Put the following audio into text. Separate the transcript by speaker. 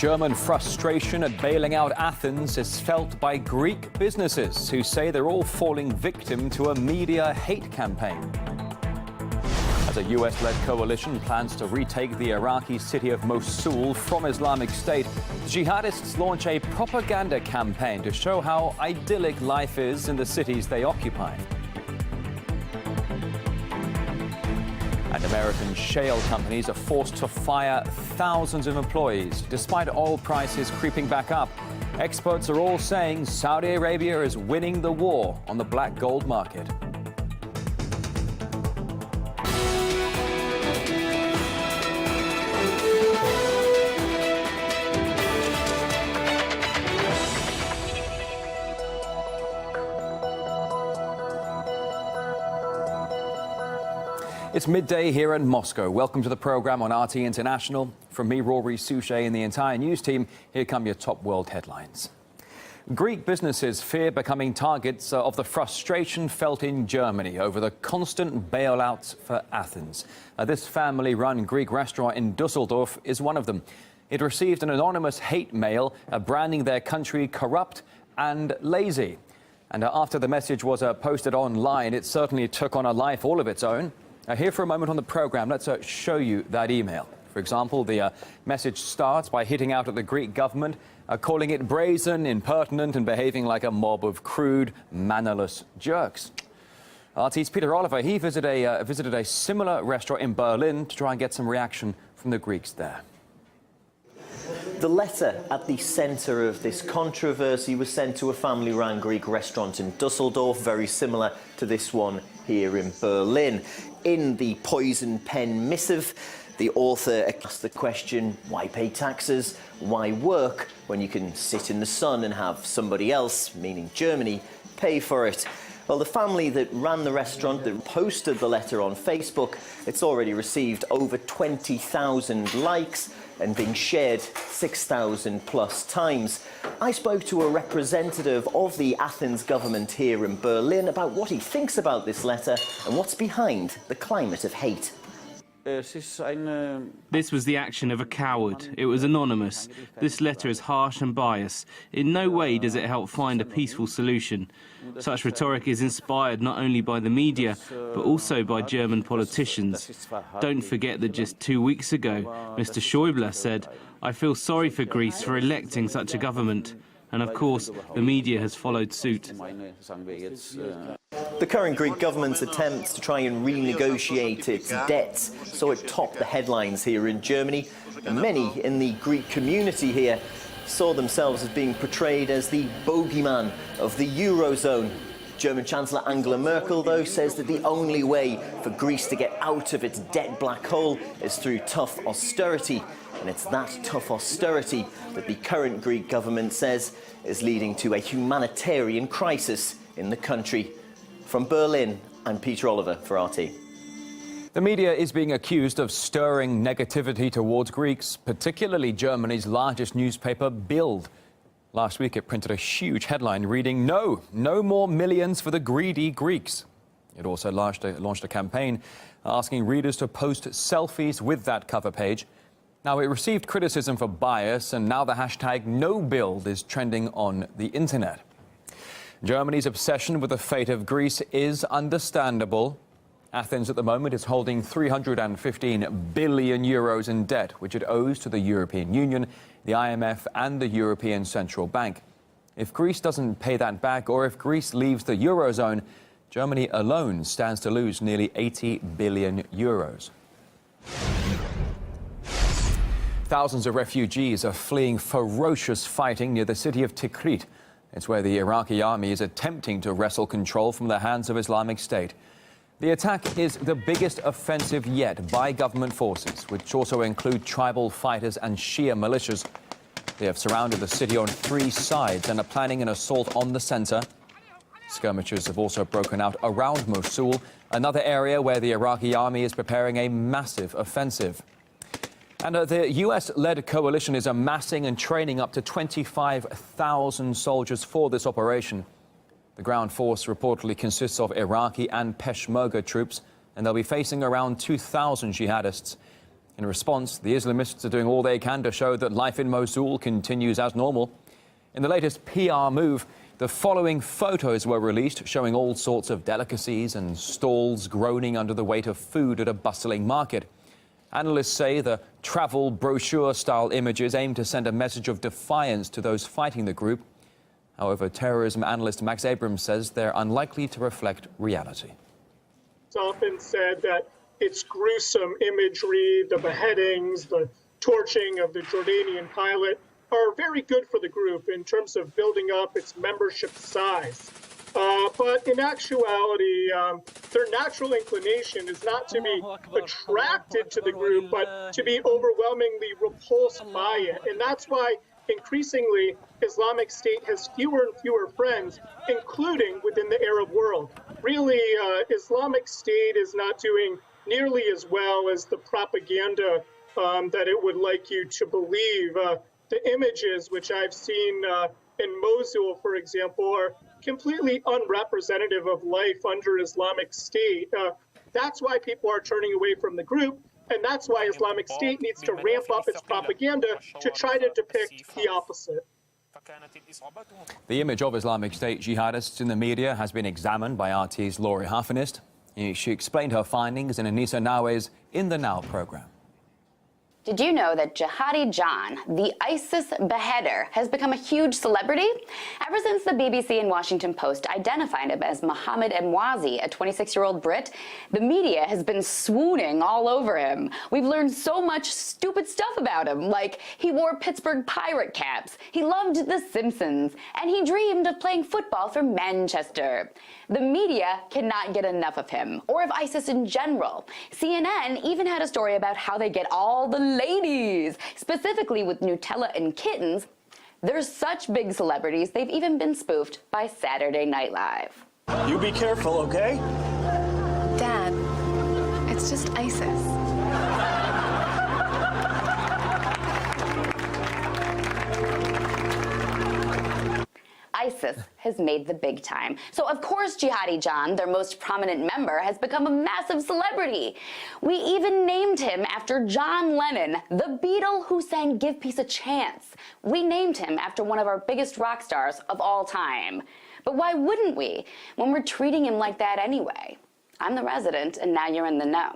Speaker 1: German frustration at bailing out Athens is felt by Greek businesses who say they're all falling victim to a media hate campaign. As a US-led coalition plans to retake the Iraqi city of Mosul from Islamic State, jihadists launch a propaganda campaign to show how idyllic life is in the cities they occupy. And American shale companies are forced to fire thousands of employees, despite oil prices creeping back up. Experts are all saying Saudi Arabia is winning the war on the black gold market. It's midday here in Moscow. Welcome to the program on RT International. From me, Rory Souchet, and the entire news team, here come your top world headlines. Greek businesses fear becoming targets of the frustration felt in Germany over the constant bailouts for Athens. This family-run Greek restaurant in Dusseldorf is one of them. It received an anonymous hate mail branding their country corrupt and lazy. And after the message was posted online, it certainly took on a life all of its own. Here for a moment on the program, let's show you that email. For example, the message starts by hitting out at the Greek government, calling it brazen, impertinent, and behaving like a mob of crude, mannerless jerks. RT's Peter Oliver, he visited a similar restaurant in Berlin to try and get some reaction from the Greeks there.
Speaker 2: The letter at the centre of this controversy was sent to a family-run Greek restaurant in Dusseldorf, very similar to this one here in Berlin. In the poison pen missive, the author asked the question, why pay taxes? Why work when you can sit in the sun and have somebody else, meaning Germany, pay for it? Well, the family that ran the restaurant, that posted the letter on Facebook, it's already received over 20,000 likes and being shared 6,000 plus times. I spoke to a representative of the Athens government here in Berlin about what he thinks about this letter and what's behind the climate of hate.
Speaker 3: This was the action of a coward. It was anonymous. This letter is harsh and biased. In no way does it help find a peaceful solution. Such rhetoric is inspired not only by the media, but also by German politicians. Don't forget that just 2 weeks ago, Mr. Schäuble said, "I feel sorry for Greece for electing such a government." And of course, the media has followed suit.
Speaker 2: The current Greek government's attempts to try and renegotiate its debts saw it top the headlines here in Germany, and many in the Greek community here saw themselves as being portrayed as the bogeyman of the Eurozone. German Chancellor Angela Merkel, though, says that the only way for Greece to get out of its debt black hole is through tough austerity. And it's that tough austerity that the current Greek government says is leading to a humanitarian crisis in the country. From Berlin, I'm Peter Oliver for RT.
Speaker 1: The media is being accused of stirring negativity towards Greeks, particularly Germany's largest newspaper, Bild. Last week, it printed a huge headline reading, "No more millions for the greedy Greeks." It also launched a campaign asking readers to post selfies with that cover page. Now, it received criticism for bias, and now the hashtag #NoBild is trending on the internet. Germany's obsession with the fate of Greece is understandable. Athens at the moment is holding 315 billion euros in debt, which it owes to the European Union, the IMF and the European Central Bank. If Greece doesn't pay that back, or if Greece leaves the Eurozone, Germany alone stands to lose nearly 80 billion euros. Thousands of refugees are fleeing ferocious fighting near the city of Tikrit. It's where the Iraqi army is attempting to wrestle control from the hands of Islamic State. The attack is the biggest offensive yet by government forces, which also include tribal fighters and Shia militias. They have surrounded the city on 3 sides and are planning an assault on the center. Skirmishes have also broken out around Mosul, another area where the Iraqi army is preparing a massive offensive. And the US-led coalition is amassing and training up to 25,000 soldiers for this operation. The ground force reportedly consists of Iraqi and Peshmerga troops, and they'll be facing around 2,000 jihadists. In response, the Islamists are doing all they can to show that life in Mosul continues as normal. In the latest PR move, the following photos were released showing all sorts of delicacies and stalls groaning under the weight of food at a bustling market. Analysts say the travel brochure-style images aim to send a message of defiance to those fighting the group. However, terrorism analyst Max Abrams says they're unlikely to reflect reality.
Speaker 4: It's often said that it's gruesome imagery, the beheadings, the torching of the Jordanian pilot are very good for the group in terms of building up its membership size. But in actuality, their natural inclination is not to be attracted to the group, but to be overwhelmingly repulsed by it. And that's why increasingly Islamic State has fewer and fewer friends, including within the Arab world. Really, Islamic State is not doing nearly as well as the propaganda that it would like you to believe. The images which I've seen in Mosul, for example, are completely unrepresentative of life under Islamic State. That's why people are turning away from the group, and that's why Islamic State needs to ramp up its propaganda to try to depict the opposite.
Speaker 1: The image of Islamic State jihadists in the media has been examined by RT's Laurie Hafenist. She explained her findings in Anissa Nawe's In the Now program.
Speaker 5: Did you know that Jihadi John, the ISIS beheader, has become a huge celebrity? Ever since the BBC and Washington Post identified him as Mohammed Emwazi, a 26-year-old Brit, the media has been swooning all over him. We've learned so much stupid stuff about him, like he wore Pittsburgh Pirate caps, he loved The Simpsons, and he dreamed of playing football for Manchester. The media cannot get enough of him, or of ISIS in general. CNN even had a story about how they get all the ladies, specifically with Nutella and kittens. They're such big celebrities, they've even been spoofed by Saturday Night Live.
Speaker 6: You be careful, okay?
Speaker 7: Dad, it's just ISIS.
Speaker 5: ISIS has made the big time. So of course Jihadi John, their most prominent member, has become a massive celebrity. We even named him after John Lennon, the Beatle who sang Give Peace a Chance. We named him after one of our biggest rock stars of all time. But why wouldn't we, when we're treating him like that anyway? I'm the resident, and now you're in the know.